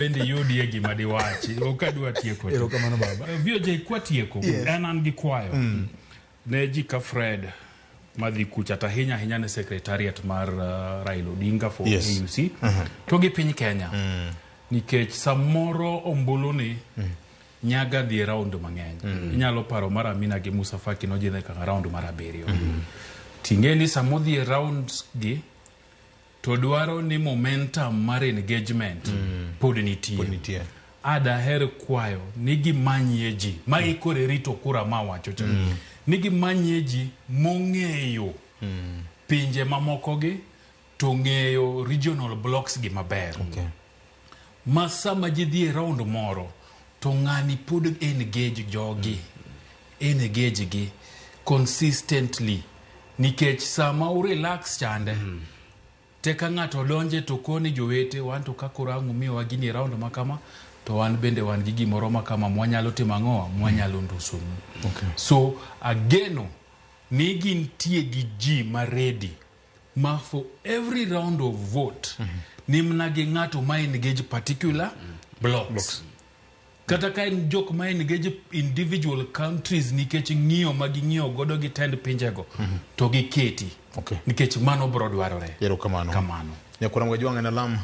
Bende yodi gima diwachi okadwa tieko. Erokamano baba. VOJ kwa tieko en an gi kwayo. Ne ji ka Fred madhi kucha tahinya ne secretariat mar Raila Odinga for AUC to gi piny Kenya. Nikech samoro ombulu ni nyaga dhi round mang'eny. Inyalo paro mar Amina gi Musa Faki no jidhe kaka round mar 7. Tingeni samodhi round gi to dwaro ni momentum mar engagement pod nitie. Ada her kwayo nigi manyeji ma ikore rito kura ma wacho cha nigi manyeji mong'eyo pinje mamoko gi to ng'eyo regional blocks gi maber. Masa ma ji dhi round moro to ng'ani pod engage gi consistently nikech sama urelax chande teka ng'ato donje to koni jowete wan to kakorangu miyo wagini round makama to wan bende wan gi gimoro makama mwanyalo timo ang'owa mwanyalo nduso. So ageno ni gintie gi ji ma ready ma for every round of vote nimna gi ng'ato ma engage particular blocks. Kata ka en jok ma engage individual countries nikech ng'iyo ma ging'iyo godo gi tend pinjego to gi keti nikech mano bro dwarore. Erokamano. Kamano. Nyakura mgajwanga na lam